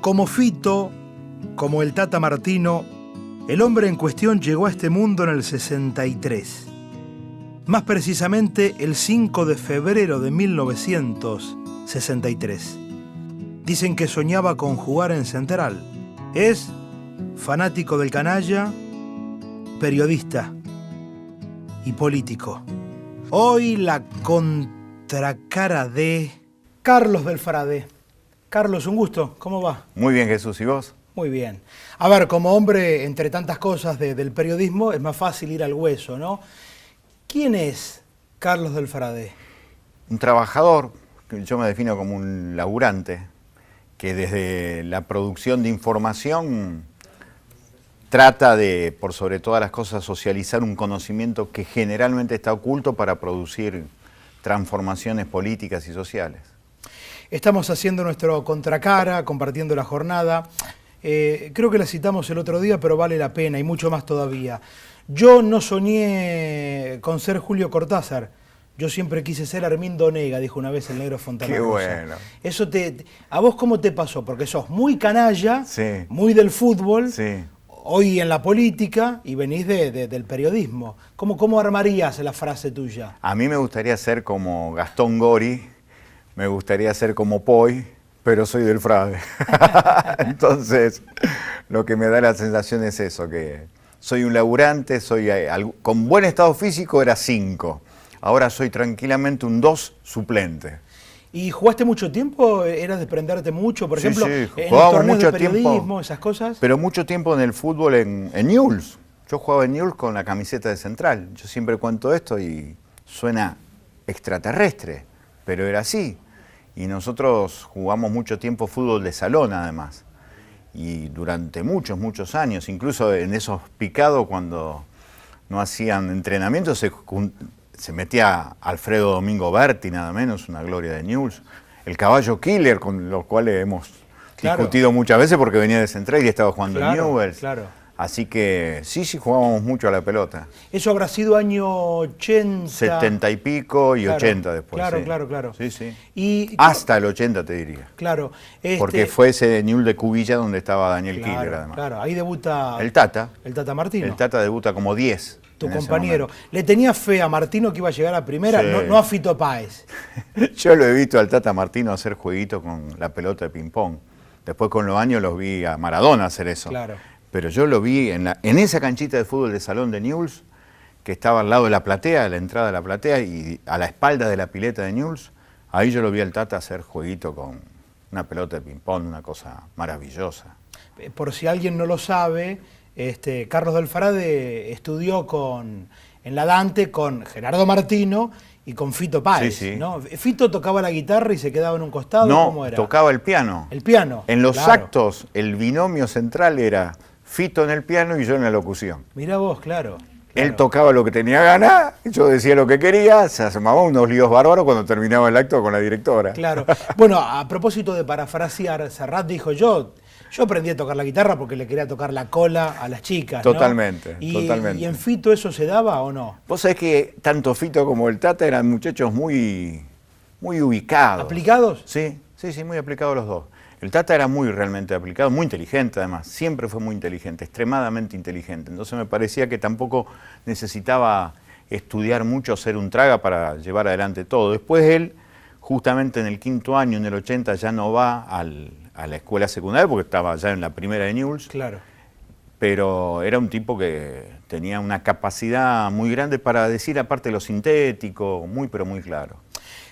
Como Fito, como el Tata Martino, el hombre en cuestión llegó a este mundo en el 63. Más precisamente el 5 de febrero de 1963. Dicen que soñaba con jugar en Central. Es fanático del canalla, periodista y político. Hoy la contracara de Carlos del Frade. Carlos, un gusto. ¿Cómo va? Muy bien, Jesús. ¿Y vos? Muy bien. A ver, como hombre, entre tantas cosas del periodismo, es más fácil ir al hueso, ¿no? ¿Quién es Carlos del Frade? Un trabajador, que yo me defino como un laburante, que desde la producción de información trata de, por sobre todas las cosas, socializar un conocimiento que generalmente está oculto para producir transformaciones políticas y sociales. Estamos haciendo nuestro contracara, compartiendo la jornada. Creo que la citamos el otro día, pero vale la pena y mucho más todavía. Yo no soñé con ser Julio Cortázar. Yo siempre quise ser Armindo Onega, dijo una vez el negro Fontana Qué Rosa. bueno. Eso ¿a vos cómo te pasó? Porque sos muy canalla, sí, muy del fútbol, sí, hoy en la política y venís del periodismo. ¿Cómo armarías la frase tuya? A mí me gustaría ser como Gastón Gori, me gustaría ser como Poi, pero soy del Frade. Entonces, lo que me da la sensación es eso, que soy un laburante, con buen estado físico era 5, ahora soy tranquilamente un 2 suplente. ¿Y jugaste mucho tiempo? ¿Eras de prenderte mucho? Por ejemplo, sí, en los torneos mucho de periodismo, tiempo, esas cosas. Pero mucho tiempo en el fútbol en Newell's. Yo jugaba en Newell's con la camiseta de Central. Yo siempre cuento esto y suena extraterrestre, pero era así. Y nosotros jugamos mucho tiempo fútbol de salón además. Y durante muchos años, incluso en esos picados cuando no hacían entrenamiento, se metía Alfredo Domingo Berti, nada menos, una gloria de Newell's, el caballo killer con los cuales hemos discutido muchas veces porque venía de Central y estaba jugando en Newell's. Claro. Así que sí, jugábamos mucho a la pelota. Eso habrá sido año 80. 70 y pico y 80 después. Claro. Sí, sí. Y, hasta el 80 te diría. Claro. Porque fue ese Newell's de Cubilla donde estaba Daniel Killer además. Claro, ahí debuta el Tata. El Tata Martino. El Tata debuta como 10. Tu compañero. ¿Le tenía fe a Martino que iba a llegar a primera? Sí. No a Fito Páez. Yo lo he visto al Tata Martino hacer jueguitos con la pelota de ping-pong. Después con los años los vi a Maradona hacer eso. Claro. Pero yo lo vi en esa canchita de fútbol de salón de Newell's, que estaba al lado de la platea, a la entrada de la platea y a la espalda de la pileta de Newell's. Ahí yo lo vi al Tata hacer jueguito con una pelota de ping-pong, una cosa maravillosa. Por si alguien no lo sabe, Carlos del Frade estudió en la Dante con Gerardo Martino y con Fito Páez. Sí, sí. ¿No? ¿Fito tocaba la guitarra y se quedaba en un costado? No, ¿Cómo era? tocaba el piano. El piano. En los actos, el binomio central era Fito en el piano y yo en la locución. Mirá vos, claro. Él tocaba lo que tenía ganas, yo decía lo que quería, se armaban unos líos bárbaros cuando terminaba el acto con la directora. Claro. Bueno, a propósito de parafrasear, Serrat dijo yo aprendí a tocar la guitarra porque le quería tocar la cola a las chicas. Totalmente, ¿no? totalmente. ¿Y en Fito eso se daba o no? Vos sabés que tanto Fito como el Tata eran muchachos muy ubicados. ¿Aplicados? Sí, muy aplicados los dos. El Tata era realmente aplicado, muy inteligente además, siempre fue muy inteligente, extremadamente inteligente. Entonces me parecía que tampoco necesitaba estudiar mucho, ser un traga para llevar adelante todo. Después él, justamente en el 5º año, en el 80, ya no va a la escuela secundaria porque estaba ya en la primera de Newell's. Claro. Pero era un tipo que tenía una capacidad muy grande para decir, aparte de lo sintético, pero muy claro.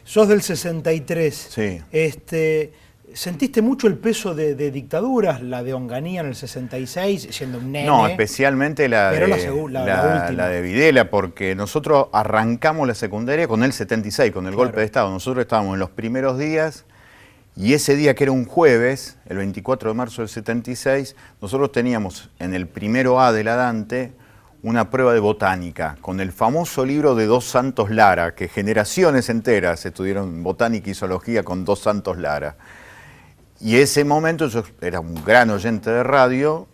Sos del 63. Sí. ¿Sentiste mucho el peso de dictaduras, la de Onganía en el 66, siendo un nene? No, especialmente la última. de Videla, porque nosotros arrancamos la secundaria con el 76, con el golpe de Estado. Nosotros estábamos en los primeros días y ese día que era un jueves, el 24 de marzo del 76, nosotros teníamos en el primero A de la Dante una prueba de botánica con el famoso libro de Dos Santos Lara, que generaciones enteras estudiaron botánica y zoología con Dos Santos Lara. Y ese momento, yo era un gran oyente de radio,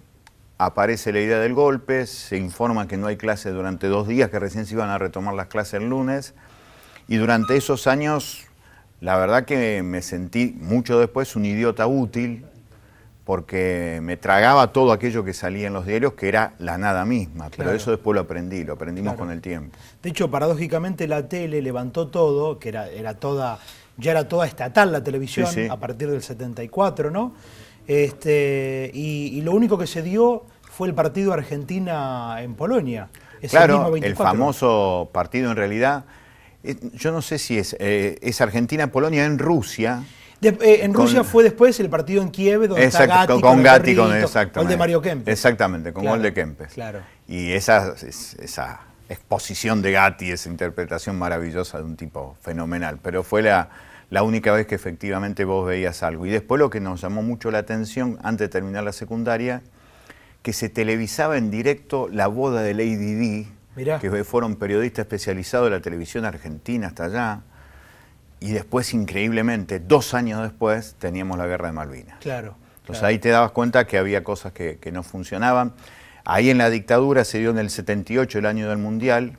aparece la idea del golpe, se informa que no hay clases durante 2 días, que recién se iban a retomar las clases el lunes, y durante esos años, la verdad que me sentí mucho después un idiota útil, porque me tragaba todo aquello que salía en los diarios, que era la nada misma. Pero eso después lo aprendimos con el tiempo. De hecho, paradójicamente la tele levantó todo, que ya era toda estatal la televisión, a partir del 74, ¿no? Y lo único que se dio fue el partido Argentina en Polonia. Claro, el famoso partido en realidad, yo no sé si es Argentina-Polonia en Rusia. En Rusia fue después el partido en Kiev, donde está Gatti con Gatti, gol de Mario Kempes. Exactamente, con gol de Kempes. Claro. Y esa exposición de Gatti, esa interpretación maravillosa de un tipo fenomenal. Pero fue la única vez que efectivamente vos veías algo. Y después lo que nos llamó mucho la atención, antes de terminar la secundaria, que se televisaba en directo la boda de Lady Di, que fueron periodistas especializados de la televisión argentina hasta allá. Y después, increíblemente, 2 años después, teníamos la Guerra de Malvinas. Claro. Entonces ahí te dabas cuenta que había cosas que no funcionaban. Ahí en la dictadura se dio en el 78, el año del Mundial,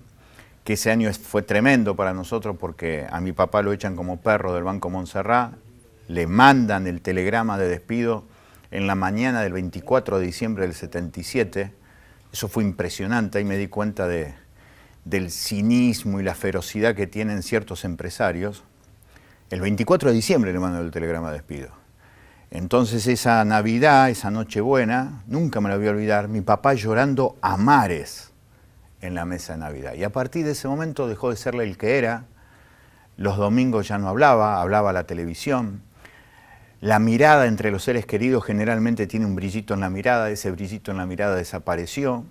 que ese año fue tremendo para nosotros porque a mi papá lo echan como perro del Banco Montserrat, le mandan el telegrama de despido en la mañana del 24 de diciembre del 77. Eso fue impresionante, ahí me di cuenta del cinismo y la ferocidad que tienen ciertos empresarios. El 24 de diciembre le mandó el telegrama de despido. Entonces esa Navidad, esa Nochebuena, nunca me la voy a olvidar, mi papá llorando a mares en la mesa de Navidad. Y a partir de ese momento dejó de serle el que era. Los domingos ya no hablaba a la televisión. La mirada entre los seres queridos generalmente tiene un brillito en la mirada, ese brillito en la mirada desapareció.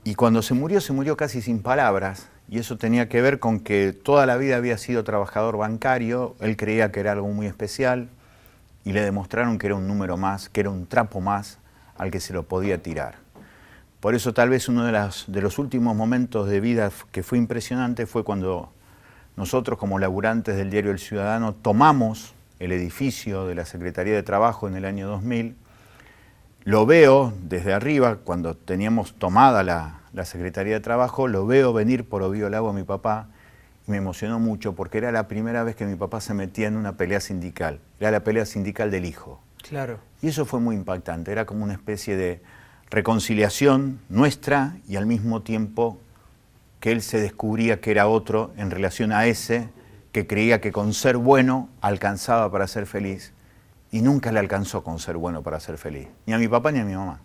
Y cuando se murió casi sin palabras. Y eso tenía que ver con que toda la vida había sido trabajador bancario, él creía que era algo muy especial y le demostraron que era un número más, que era un trapo más al que se lo podía tirar. Por eso tal vez uno de los últimos momentos de vida que fue impresionante fue cuando nosotros como laburantes del diario El Ciudadano tomamos el edificio de la Secretaría de Trabajo en el año 2000. Lo veo desde arriba, cuando teníamos tomada la Secretaría de Trabajo, lo veo venir por Ovío Lago a mi papá y me emocionó mucho porque era la primera vez que mi papá se metía en una pelea sindical. Era la pelea sindical del hijo. Claro. Y eso fue muy impactante, era como una especie de reconciliación nuestra y al mismo tiempo que él se descubría que era otro en relación a ese que creía que con ser bueno alcanzaba para ser feliz y nunca le alcanzó con ser bueno para ser feliz, ni a mi papá ni a mi mamá.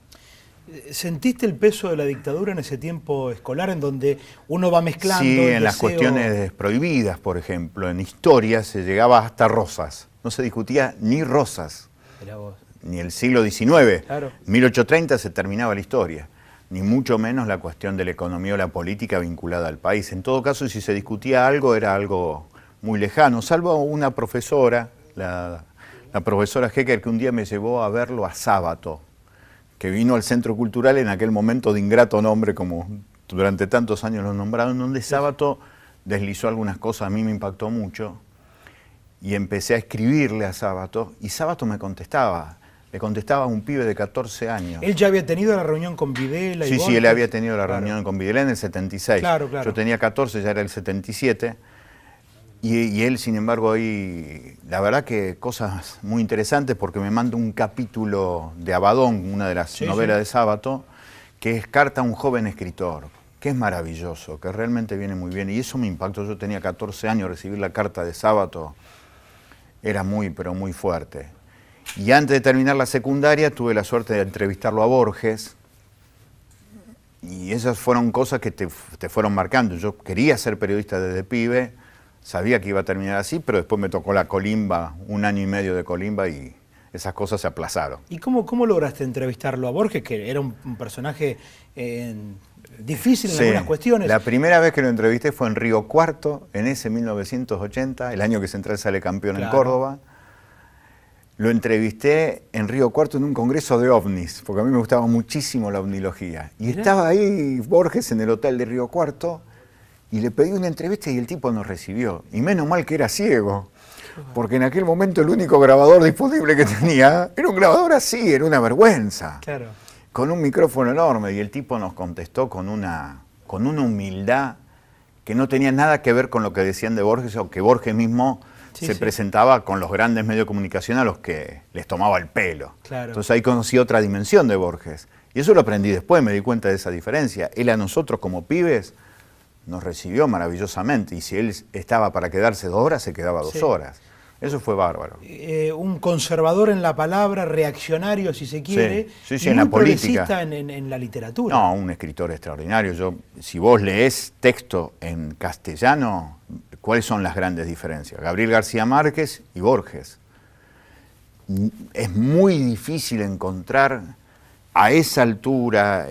¿Sentiste el peso de la dictadura en ese tiempo escolar en donde uno va mezclando? Sí, en las cuestiones prohibidas, por ejemplo, en historia se llegaba hasta Rosas, no se discutía ni Rosas, ni el siglo XIX, claro. 1830 se terminaba la historia, ni mucho menos la cuestión de la economía o la política vinculada al país. En todo caso, si se discutía algo, era algo muy lejano, salvo una profesora, la profesora Hecker, que un día me llevó a verlo a Sábato, que vino al Centro Cultural en aquel momento de ingrato nombre, como durante tantos años lo nombraron, donde Sábato deslizó algunas cosas, a mí me impactó mucho, y empecé a escribirle a Sábato, y Sábato me contestaba, le contestaba a un pibe de 14 años. ¿Él ya había tenido la reunión con Videla? Sí, sí, él había tenido la reunión con Videla en el 76. Claro, claro. Yo tenía 14, ya era el 77, y él, sin embargo, ahí, la verdad que cosas muy interesantes, porque me manda un capítulo de Abadón, una de las novelas de Sábato, que es Carta a un joven escritor, que es maravilloso, que realmente viene muy bien, y eso me impactó. Yo tenía 14 años, recibir la carta de Sábato era muy, pero muy fuerte. Y antes de terminar la secundaria tuve la suerte de entrevistarlo a Borges, y esas fueron cosas que te fueron marcando. Yo quería ser periodista desde pibe, sabía que iba a terminar así, pero después me tocó la colimba, 1 año y medio de colimba, y esas cosas se aplazaron. ¿Y cómo lograste entrevistarlo a Borges, que era un personaje difícil en algunas cuestiones? La primera vez que lo entrevisté fue en Río Cuarto, en ese 1980, el año que Central sale campeón en Córdoba. Lo entrevisté en Río Cuarto en un congreso de ovnis, porque a mí me gustaba muchísimo la ovnilogía. Y estaba ahí Borges en el hotel de Río Cuarto, y le pedí una entrevista y el tipo nos recibió. Y menos mal que era ciego, porque en aquel momento el único grabador disponible que tenía era un grabador así, era una vergüenza. Claro. Con un micrófono enorme, y el tipo nos contestó con una humildad que no tenía nada que ver con lo que decían de Borges, o que Borges mismo se presentaba con los grandes medios de comunicación a los que les tomaba el pelo. Claro. Entonces ahí conocí otra dimensión de Borges. Y eso lo aprendí después, me di cuenta de esa diferencia. Él a nosotros como pibes nos recibió maravillosamente. Y si él estaba para quedarse 2 horas, se quedaba 2 horas. Eso fue bárbaro. Un conservador en la palabra, reaccionario si se quiere, sí, y en muy la política. progresista en la literatura. No, un escritor extraordinario. Si vos leés texto en castellano, ¿cuáles son las grandes diferencias? Gabriel García Márquez y Borges. Es muy difícil encontrar a esa altura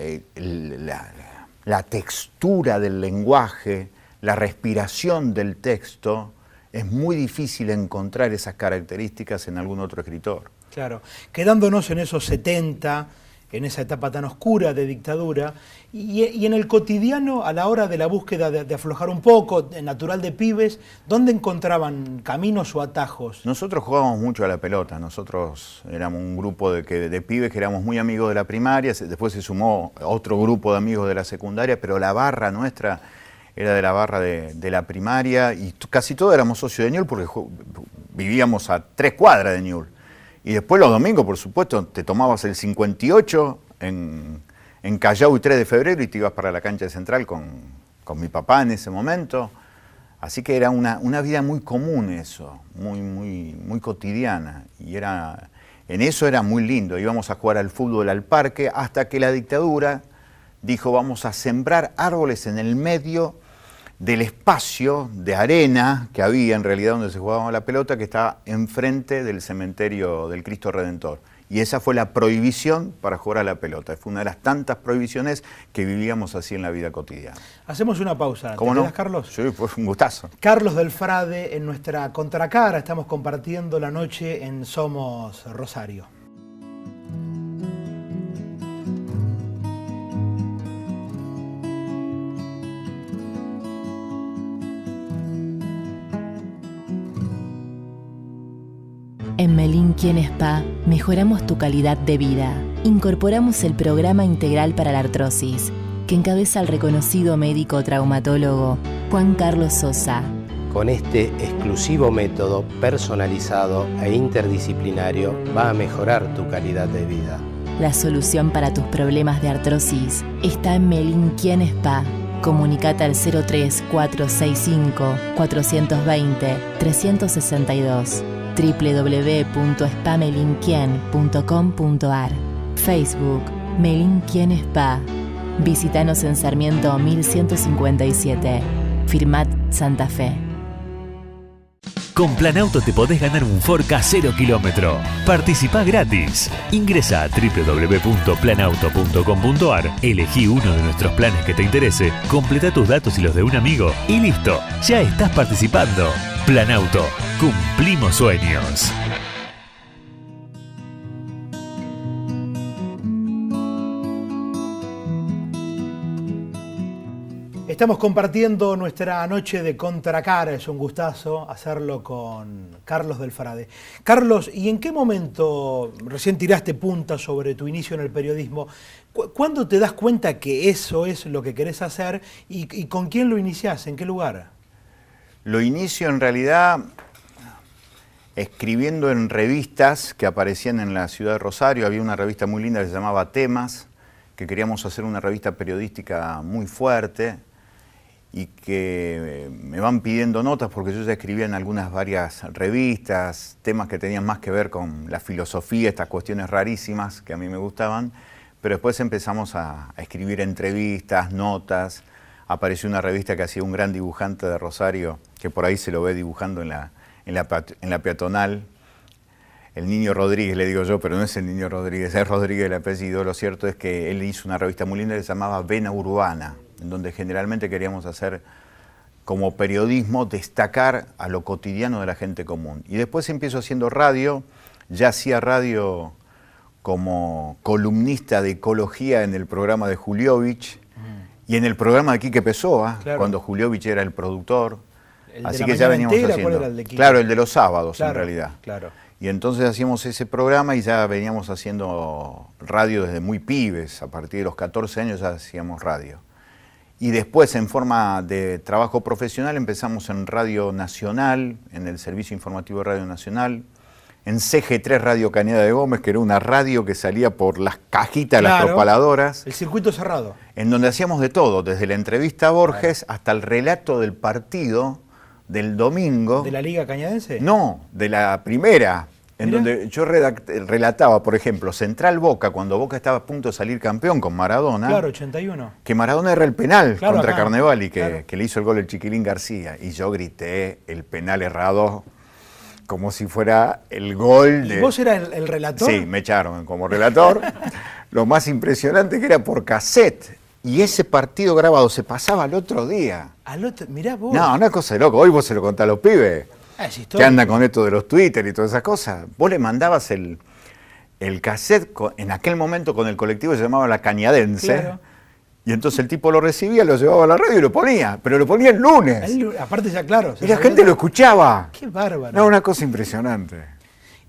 la textura del lenguaje, la respiración del texto. Es muy difícil encontrar esas características en algún otro escritor. Claro, quedándonos en esos 70, en esa etapa tan oscura de dictadura, y en el cotidiano, a la hora de la búsqueda de aflojar un poco, natural de pibes, ¿dónde encontraban caminos o atajos? Nosotros jugábamos mucho a la pelota, nosotros éramos un grupo de pibes que éramos muy amigos de la primaria, después se sumó otro grupo de amigos de la secundaria, pero la barra nuestra era de la barra de la primaria y casi todos éramos socios de Ñul porque vivíamos a 3 cuadras de Ñul. Y después los domingos, por supuesto, te tomabas el 58 en Callao y 3 de febrero y te ibas para la cancha de Central con mi papá en ese momento. Así que era una vida muy común eso, muy cotidiana. Y en eso era muy lindo. Íbamos a jugar al fútbol al parque hasta que la dictadura dijo vamos a sembrar árboles en el medio del espacio de arena que había en realidad donde se jugaba la pelota, que estaba enfrente del cementerio del Cristo Redentor. Y esa fue la prohibición para jugar a la pelota. Fue una de las tantas prohibiciones que vivíamos así en la vida cotidiana. Hacemos una pausa. ¿Cómo ¿Te no? quedas, Carlos? Sí, fue un gustazo. Carlos del Frade en nuestra contracara. Estamos compartiendo la noche en Somos Rosario. En Melín Quien Spa mejoramos tu calidad de vida. Incorporamos el programa integral para la artrosis, que encabeza el reconocido médico traumatólogo Juan Carlos Sosa. Con este exclusivo método personalizado e interdisciplinario va a mejorar tu calidad de vida. La solución para tus problemas de artrosis está en Melín Quien Spa. Comunicate al 03465 420 362. www.spamelinquien.com.ar. Facebook Melín Quien Spa. Visítanos en Sarmiento 1157. Firmat Santa Fe. Con Planauto te podés ganar un Ford Ka 0 kilómetro. Participá gratis. Ingresa a www.planauto.com.ar, elegí uno de nuestros planes que te interese, completa tus datos y los de un amigo y listo, ya estás participando. Planauto, cumplimos sueños. Estamos compartiendo nuestra noche de contracara, es un gustazo hacerlo con Carlos del Frade. Carlos, ¿y en qué momento recién tiraste punta sobre tu inicio en el periodismo? ¿Cuándo te das cuenta que eso es lo que querés hacer y con quién lo iniciás? ¿En qué lugar? Lo inicio en realidad escribiendo en revistas que aparecían en la ciudad de Rosario. Había una revista muy linda que se llamaba Temas, que queríamos hacer una revista periodística muy fuerte y que me van pidiendo notas porque yo ya escribía en varias revistas, temas que tenían más que ver con la filosofía, estas cuestiones rarísimas que a mí me gustaban, pero después empezamos a escribir entrevistas, notas. Apareció una revista que hacía un gran dibujante de Rosario, que por ahí se lo ve dibujando en la peatonal. El Niño Rodríguez, le digo yo, pero no es el Niño Rodríguez, es Rodríguez el apellido. Lo cierto es que él hizo una revista muy linda que se llamaba Vena Urbana, en donde generalmente queríamos hacer como periodismo, destacar a lo cotidiano de la gente común. Y después empiezo haciendo radio, ya hacía radio como columnista de ecología en el programa de Juliovich y en el programa de Quique Pessoa, claro, cuando Juliovich era el productor. Así que ya veníamos haciendo. ¿Cuál era el de Quique? Claro, el de los sábados, claro, en realidad. Claro. Y entonces hacíamos ese programa y ya veníamos haciendo radio desde muy pibes. A partir de los 14 años ya hacíamos radio. Y después, en forma de trabajo profesional, empezamos en Radio Nacional, en el Servicio Informativo de Radio Nacional, en CG3 Radio Cañada de Gómez, que era una radio que salía por las cajitas de las propaladoras. El circuito cerrado. En donde hacíamos de todo, desde la entrevista a Borges hasta el relato del partido del domingo. ¿De la Liga Cañadense? No, de la primera. En donde yo relataba, por ejemplo, Central Boca, cuando Boca estaba a punto de salir campeón con Maradona. Claro, 81. Que Maradona erra el penal contra Carnevali, que le hizo el gol el Chiquilín García. Y yo grité el penal errado como si fuera el gol de... ¿Y vos eras el relator? Sí, me echaron como relator. Lo más impresionante que era por cassette. Y ese partido grabado se pasaba al otro día. Mirá vos. No, una cosa de loco. Hoy vos se lo contás a los pibes. Que anda con esto de los Twitter y todas esas cosas. Vos le mandabas el cassette, en aquel momento con el colectivo se llamaba La Cañadense, claro. Y entonces el tipo lo recibía, lo llevaba a la radio y lo ponía, pero lo ponía el lunes. Aparte ya, claro. Y la gente lo escuchaba. Qué bárbaro. No, una cosa impresionante.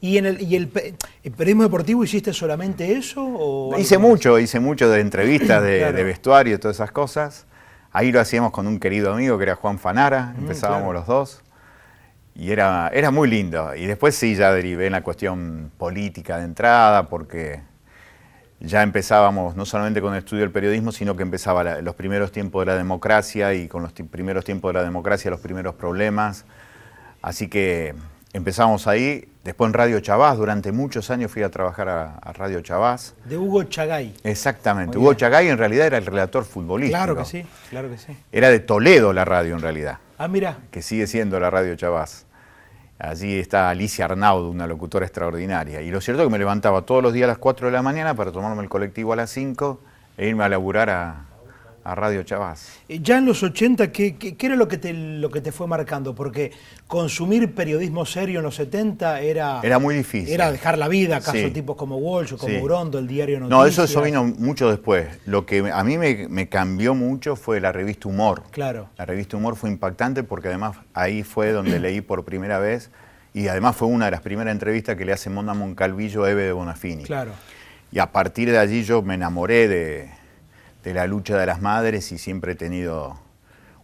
¿Y en el periodismo deportivo hiciste solamente eso? O hice mucho de entrevistas, de vestuario y todas esas cosas. Ahí lo hacíamos con un querido amigo que era Juan Fanara, empezábamos los dos. Y era muy lindo. Y después sí, ya derivé en la cuestión política de entrada, porque ya empezábamos no solamente con el estudio del periodismo, sino que empezaba los primeros tiempos de la democracia, y con los primeros tiempos de la democracia los primeros problemas. Así que empezamos ahí. Después en Radio Chavás, durante muchos años fui a trabajar a Radio Chavás. De Hugo Chagay. Exactamente. Hugo Chagay en realidad era el relator futbolístico. Claro que sí, claro que sí. Era de Toledo la radio en realidad. Ah, mira. Que sigue siendo la Radio Chavás. Allí está Alicia Arnaudo, una locutora extraordinaria. Y lo cierto es que me levantaba todos los días a las 4 de la mañana para tomarme el colectivo a las 5 e irme a laburar a Radio Chavás. Ya en los 80, ¿qué era lo que te fue marcando? Porque consumir periodismo serio en los 70 era muy difícil. Era dejar la vida, acaso tipos como Walsh o como Brondo, el diario Noticias. No, eso vino mucho después. Lo que a mí me cambió mucho fue la revista Humor. Claro. La revista Humor fue impactante porque además ahí fue donde leí por primera vez, y además fue una de las primeras entrevistas que le hace Mona Moncalvillo a Eve de Bonafini. Claro. Y a partir de allí yo me enamoré de la lucha de las madres, y siempre he tenido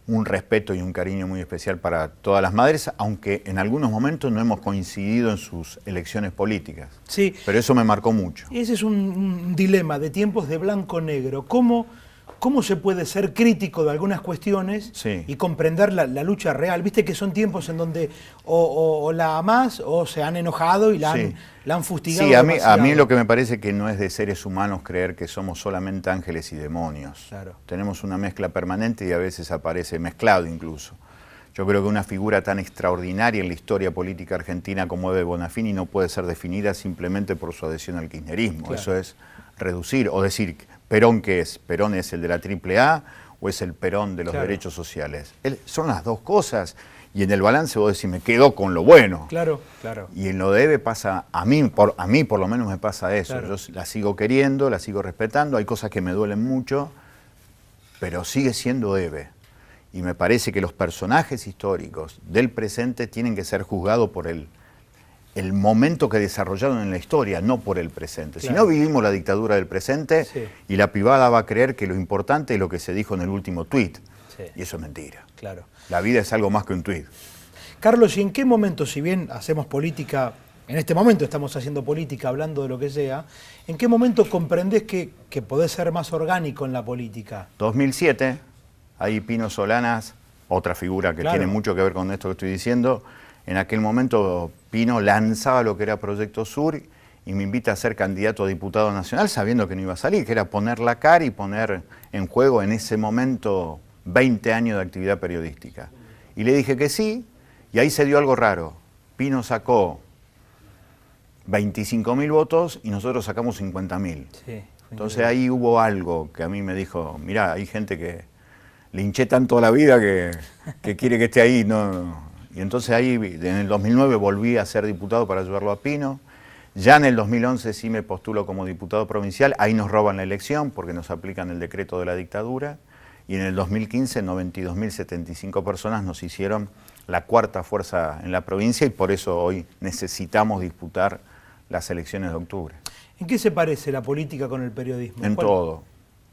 un respeto y un cariño muy especial para todas las madres, aunque en algunos momentos no hemos coincidido en sus elecciones políticas. Sí. Pero eso me marcó mucho. Ese es un dilema de tiempos de blanco-negro. ¿Cómo se puede ser crítico de algunas cuestiones y comprender la lucha real? Viste que son tiempos en donde o la amás o se han enojado y la han fustigado. Sí, a mí lo que me parece que no es de seres humanos creer que somos solamente ángeles y demonios. Claro. Tenemos una mezcla permanente y a veces aparece mezclado incluso. Yo creo que una figura tan extraordinaria en la historia política argentina como Eve Bonafini no puede ser definida simplemente por su adhesión al kirchnerismo. Claro. Eso es reducir o decir... ¿Perón qué es? ¿Perón es el de la AAA o es el Perón de los derechos sociales? Son las dos cosas, y en el balance vos decís, me quedo con lo bueno. Claro, claro. Y en lo de Eve pasa, a mí por lo menos me pasa eso. Claro. Yo la sigo queriendo, la sigo respetando, hay cosas que me duelen mucho, pero sigue siendo Eve. Y me parece que los personajes históricos del presente tienen que ser juzgados por el momento que desarrollaron en la historia, no por el presente. Claro. Si no, vivimos la dictadura del presente y la pibada va a creer que lo importante es lo que se dijo en el último tuit. Sí. Y eso es mentira. Claro. La vida es algo más que un tuit. Carlos, ¿y en qué momento, si bien hacemos política, en este momento estamos haciendo política, hablando de lo que sea, ¿en qué momento comprendés que podés ser más orgánico en la política? 2007, ahí Pino Solanas, otra figura que tiene mucho que ver con esto que estoy diciendo. En aquel momento Pino lanzaba lo que era Proyecto Sur y me invita a ser candidato a diputado nacional sabiendo que no iba a salir, que era poner la cara y poner en juego en ese momento 20 años de actividad periodística. Y le dije que sí, y ahí se dio algo raro. Pino sacó 25.000 votos y nosotros sacamos 50.000. Sí, entonces ahí hubo algo que a mí me dijo, mirá, hay gente que le hinché tanto la vida que quiere que esté ahí, no. Y entonces ahí, en el 2009, volví a ser diputado para ayudarlo a Pino. Ya en el 2011 sí me postulo como diputado provincial. Ahí nos roban la elección porque nos aplican el decreto de la dictadura. Y en el 2015, 92.075 personas nos hicieron la cuarta fuerza en la provincia, y por eso hoy necesitamos disputar las elecciones de octubre. ¿En qué se parece la política con el periodismo? En todo,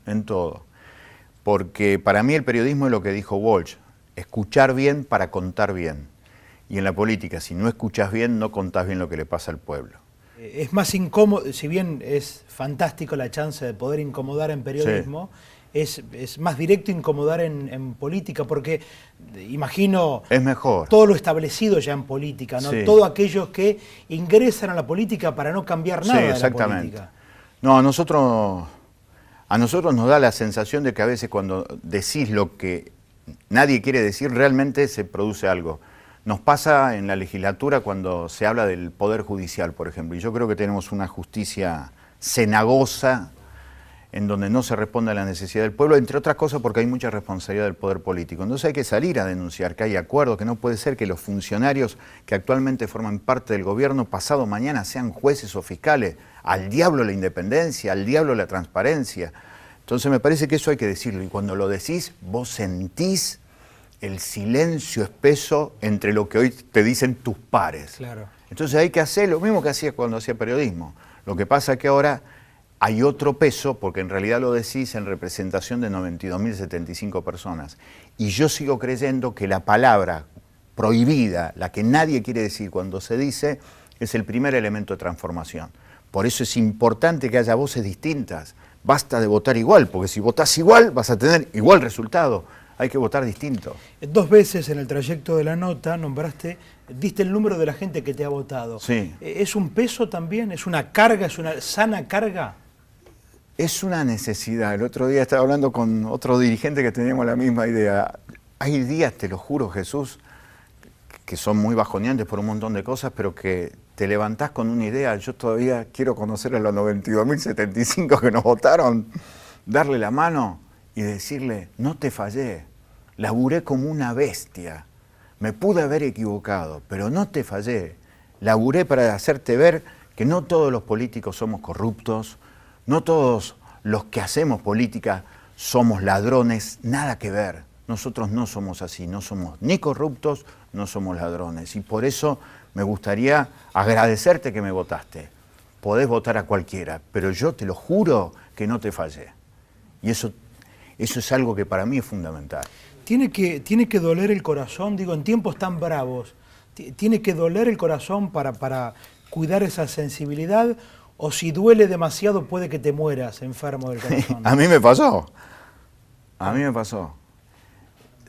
en todo. porque para mí el periodismo es lo que dijo Walsh, escuchar bien para contar bien. Y en la política, si no escuchas bien, no contás bien lo que le pasa al pueblo. Es más incómodo, si bien es fantástico la chance de poder incomodar en periodismo, sí, es más directo incomodar en política, porque imagino es mejor todo lo establecido ya en política, ¿no? Sí. Todos aquellos que ingresan a la política para no cambiar nada, sí, de la política. No, a nosotros nos da la sensación de que a veces cuando decís lo que nadie quiere decir, realmente se produce algo. Nos pasa en la legislatura cuando se habla del Poder Judicial, por ejemplo, y yo creo que tenemos una justicia cenagosa en donde no se responde a la necesidad del pueblo, entre otras cosas porque hay mucha responsabilidad del poder político. Entonces hay que salir a denunciar que hay acuerdos, que no puede ser que los funcionarios que actualmente forman parte del gobierno pasado mañana sean jueces o fiscales. Al diablo la independencia, al diablo la transparencia. Entonces me parece que eso hay que decirlo, y cuando lo decís, vos sentís el silencio espeso entre lo que hoy te dicen tus pares. Claro. Entonces hay que hacer lo mismo que hacía cuando hacía periodismo. Lo que pasa es que ahora hay otro peso, porque en realidad lo decís en representación de 92.075 personas. Y yo sigo creyendo que la palabra prohibida, la que nadie quiere decir cuando se dice, es el primer elemento de transformación. Por eso es importante que haya voces distintas. Basta de votar igual, porque si votás igual vas a tener igual resultado. Hay que votar distinto. 2 veces en el trayecto de la nota diste el número de la gente que te ha votado. Sí. ¿Es un peso también? ¿Es una carga? ¿Es una sana carga? Es una necesidad. El otro día estaba hablando con otro dirigente que teníamos la misma idea. Hay días, te lo juro, Jesús, que son muy bajoneantes por un montón de cosas, pero que te levantás con una idea. Yo todavía quiero conocer a los 92.075 que nos votaron, darle la mano y decirle, no te fallé, laburé como una bestia, me pude haber equivocado, pero no te fallé, laburé para hacerte ver que no todos los políticos somos corruptos, no todos los que hacemos política somos ladrones, nada que ver, nosotros no somos así, no somos ni corruptos, no somos ladrones, y por eso me gustaría agradecerte que me votaste. Podés votar a cualquiera, pero yo te lo juro que no te fallé, y eso es algo que para mí es fundamental. Tiene que doler el corazón, digo, en tiempos tan bravos, tiene que doler el corazón para cuidar esa sensibilidad, o si duele demasiado puede que te mueras enfermo del corazón. A mí me pasó.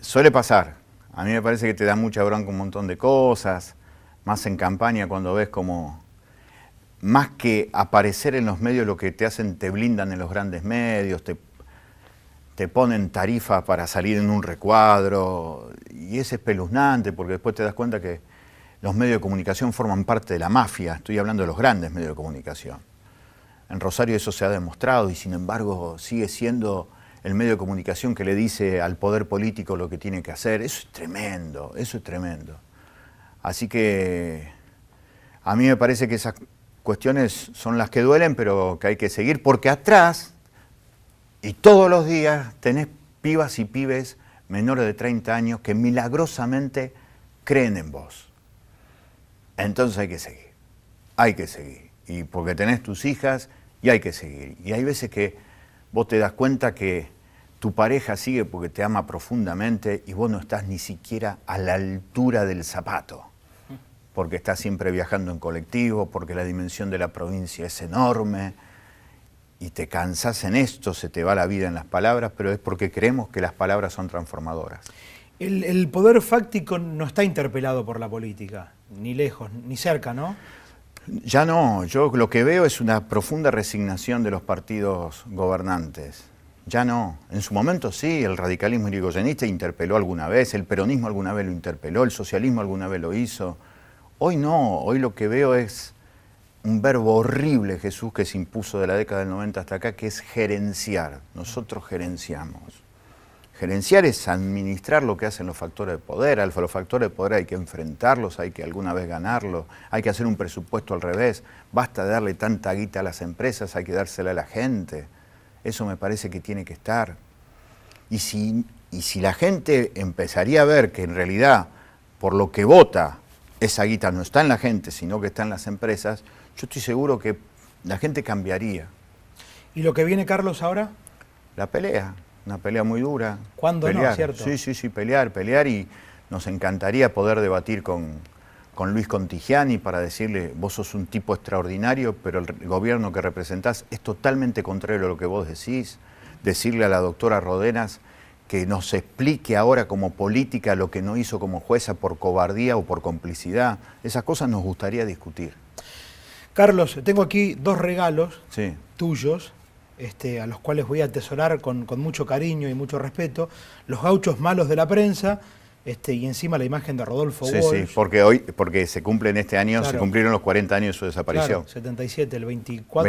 Suele pasar. A mí me parece que te da mucha bronca un montón de cosas, más en campaña cuando ves como, más que aparecer en los medios, lo que te hacen, te blindan en los grandes medios, te ponen tarifas para salir en un recuadro, y es espeluznante porque después te das cuenta que los medios de comunicación forman parte de la mafia. Estoy hablando de los grandes medios de comunicación. En Rosario eso se ha demostrado y sin embargo sigue siendo el medio de comunicación que le dice al poder político lo que tiene que hacer. Eso es tremendo, eso es tremendo. Así que a mí me parece que esas cuestiones son las que duelen, pero que hay que seguir, porque atrás, y todos los días, tenés pibas y pibes menores de 30 años que milagrosamente creen en vos. Entonces hay que seguir, y porque tenés tus hijas y hay que seguir. Y hay veces que vos te das cuenta que tu pareja sigue porque te ama profundamente y vos no estás ni siquiera a la altura del zapato, porque estás siempre viajando en colectivo, porque la dimensión de la provincia es enorme, y te cansás en esto, se te va la vida en las palabras, pero es porque creemos que las palabras son transformadoras. El poder fáctico no está interpelado por la política, ni lejos, ni cerca, ¿no? Ya no, yo lo que veo es una profunda resignación de los partidos gobernantes. Ya no, en su momento sí, el radicalismo irigoyenista interpeló alguna vez, el peronismo alguna vez lo interpeló, el socialismo alguna vez lo hizo. Hoy no, hoy lo que veo es un verbo horrible, Jesús, que se impuso de la década del 90 hasta acá, que es gerenciar. Nosotros gerenciamos. Gerenciar es administrar lo que hacen los factores de poder. A los factores de poder hay que enfrentarlos, hay que alguna vez ganarlos, hay que hacer un presupuesto al revés. Basta de darle tanta guita a las empresas, hay que dársela a la gente. Eso me parece que tiene que estar. Y si la gente empezaría a ver que en realidad por lo que vota esa guita no está en la gente, sino que está en las empresas, yo estoy seguro que la gente cambiaría. ¿Y lo que viene, Carlos, ahora? La pelea. una pelea muy dura. ¿Cuándo pelear. no, cierto? Sí, pelear y nos encantaría poder debatir con Luis Contigiani para decirle, vos sos un tipo extraordinario, pero el gobierno que representás es totalmente contrario a lo que vos decís. Decirle a la doctora Rodenas que nos explique ahora como política lo que no hizo como jueza por cobardía o por complicidad. Esas cosas nos gustaría discutir. Carlos, tengo aquí 2 regalos Sí. tuyos, a los cuales voy a atesorar con mucho cariño y mucho respeto. Los gauchos malos de la prensa, y encima la imagen de Rodolfo Walsh. Sí, porque se cumplen este año, Claro. se cumplieron los 40 años de su desaparición. Claro, 77, el El 25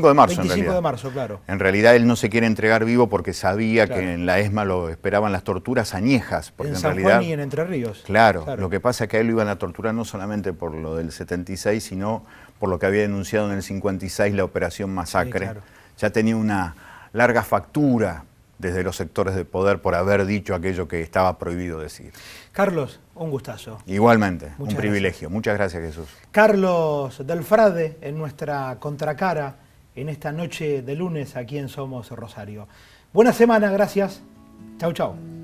de marzo, 25 en realidad. de marzo, claro. En realidad él no se quiere entregar vivo porque sabía Claro. que en la ESMA lo esperaban las torturas añejas. Porque En en San realidad, Juan y en Entre Ríos. claro, lo que pasa es que a él lo iban a torturar no solamente por lo del 76, sino por lo que había denunciado en el 56, la Operación Masacre. Sí, claro. Ya tenía una larga factura desde los sectores de poder por haber dicho aquello que estaba prohibido decir. Carlos, un gustazo. Igualmente, Muchas un privilegio. Muchas gracias, Jesús. Carlos Del Frade en nuestra contracara en esta noche de lunes aquí en Somos Rosario. Buena semana, gracias. Chau, chau.